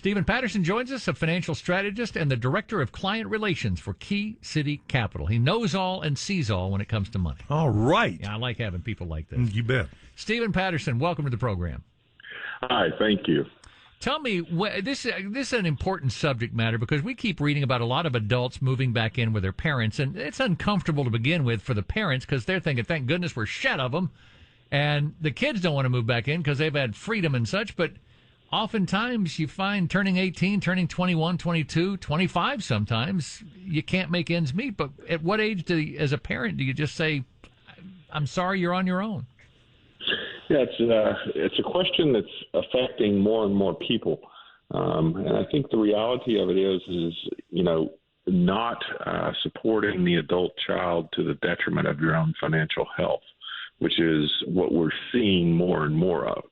Stephen Patterson joins us, a financial strategist and the director of client relations for Key City Capital. He knows all and sees all when it comes to money. All right. Yeah, I like having people like this. You bet. Stephen Patterson, welcome to the program. Hi, thank you. Tell me, this is an important subject matter because we keep reading about a lot of adults moving back in with their parents, and it's uncomfortable to begin with for the parents because they're thinking, thank goodness we're shed of them, and the kids don't want to move back in because they've had freedom and such, but oftentimes you find turning 18, turning 21, 22, 25 sometimes, you can't make ends meet. But at what age, as a parent, do you just say, I'm sorry, you're on your own? Yeah, it's a question that's affecting more and more people. And I think the reality of it is not supporting the adult child to the detriment of your own financial health, which is what we're seeing more and more of.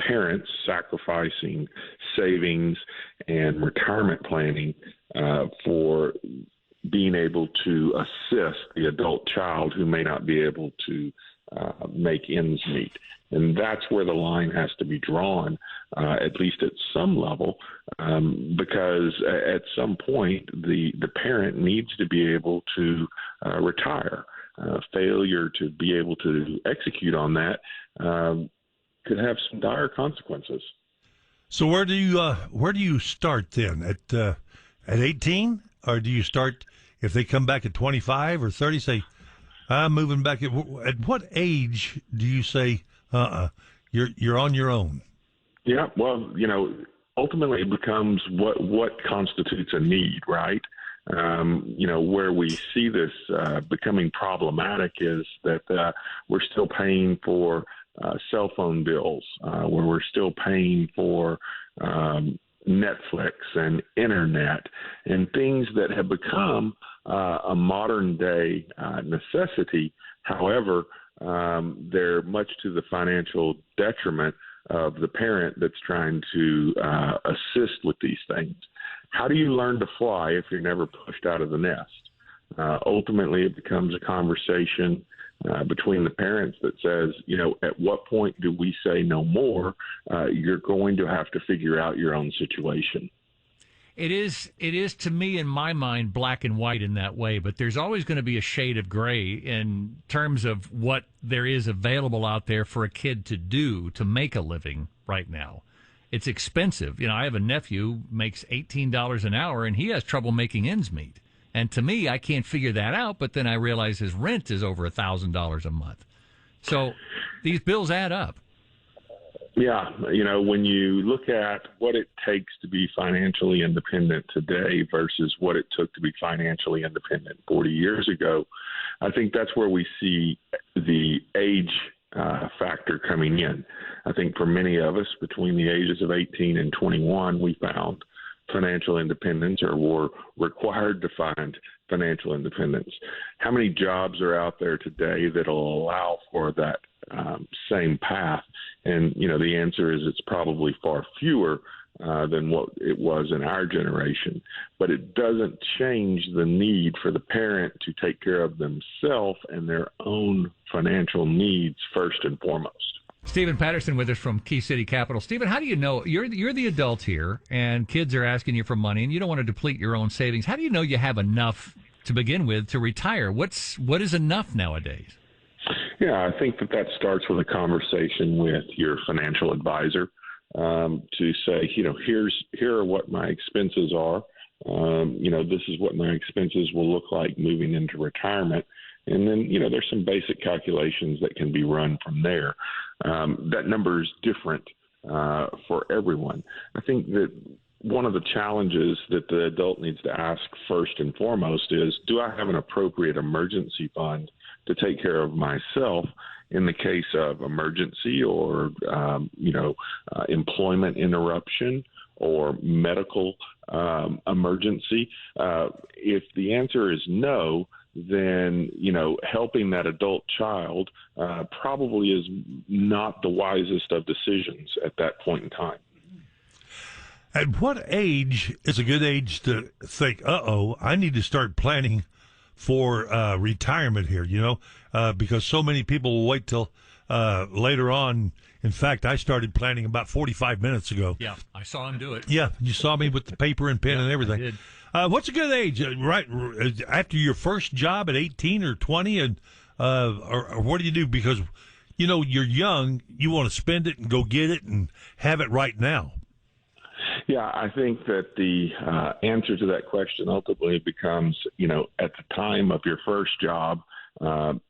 Parents sacrificing savings and retirement planning for being able to assist the adult child who may not be able to make ends meet. And that's where the line has to be drawn, at least at some level, because at some point the parent needs to be able to retire. Failure to be able to execute on that could have some dire consequences. So where do you start then? At 18, or do you start if they come back at 25 or 30? Say, I'm moving back. At what age do you say, you're on your own? Yeah, well, ultimately it becomes what constitutes a need, right? Where we see this becoming problematic is that we're still paying for cell phone bills, where we're still paying for Netflix and internet and things that have become a modern day necessity. However, they're much to the financial detriment of the parent that's trying to assist with these things. How do you learn to fly if you're never pushed out of the nest? Ultimately, it becomes a conversation between the parents that says, at what point do we say no more? You're going to have to figure out your own situation. It is to me, in my mind, black and white in that way, but there's always going to be a shade of gray in terms of what there is available out there for a kid to do to make a living right now. It's expensive. I have a nephew who makes $18 an hour, and he has trouble making ends meet. And to me, I can't figure that out, but then I realize his rent is over $1,000 a month. So these bills add up. Yeah, when you look at what it takes to be financially independent today versus what it took to be financially independent 40 years ago, I think that's where we see the age factor coming in. I think for many of us, between the ages of 18 and 21, we found financial independence, or were required to find financial independence. How many jobs are out there today that will allow for that same path? And, the answer is it's probably far fewer than what it was in our generation. But it doesn't change the need for the parent to take care of themselves and their own financial needs first and foremost. Stephen Patterson with us from Key City Capital. Stephen, how do you know you're the adult here and kids are asking you for money and you don't want to deplete your own savings? How do you know you have enough to begin with to retire? What is enough nowadays? Yeah, I think that starts with a conversation with your financial advisor to say, here are what my expenses are. This is what my expenses will look like moving into retirement. And then, there's some basic calculations that can be run from there. That number is different for everyone. I think that one of the challenges that the adult needs to ask first and foremost is, do I have an appropriate emergency fund to take care of myself in the case of emergency or, employment interruption or medical emergency? If the answer is no, then, helping that adult child probably is not the wisest of decisions at that point in time. At what age is a good age to think, I need to start planning for retirement here, because so many people will wait till later on In fact, I started planning about 45 minutes ago. Yeah, I saw him do it. Yeah, you saw me with the paper and pen and everything. I did. What's a good age? Right after your first job at 18 or 20, and or what do you do? Because you're young, you want to spend it and go get it and have it right now. Yeah, I think that the answer to that question ultimately becomes, at the time of your first job,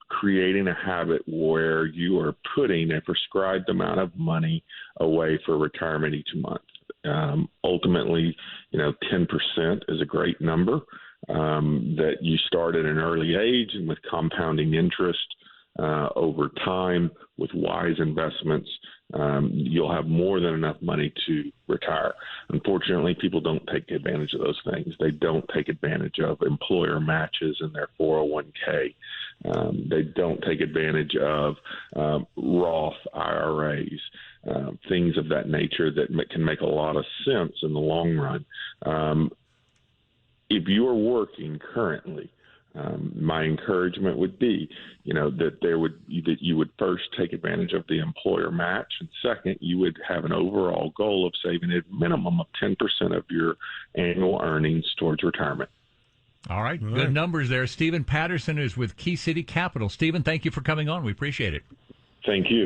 creating a habit where you are putting a prescribed amount of money away for retirement each month. Ultimately, 10% is a great number that you start at an early age, and with compounding interest over time with wise investments, you'll have more than enough money to retire. Unfortunately, people don't take advantage of those things. They don't take advantage of employer matches in their 401k. They don't take advantage of Roth IRAs, things of that nature that can make a lot of sense in the long run. If you are working currently, my encouragement would be, that you would first take advantage of the employer match, and second, you would have an overall goal of saving a minimum of 10% of your annual earnings towards retirement. All right, good numbers there. Stephen Patterson is with Key City Capital. Stephen, thank you for coming on. We appreciate it. Thank you.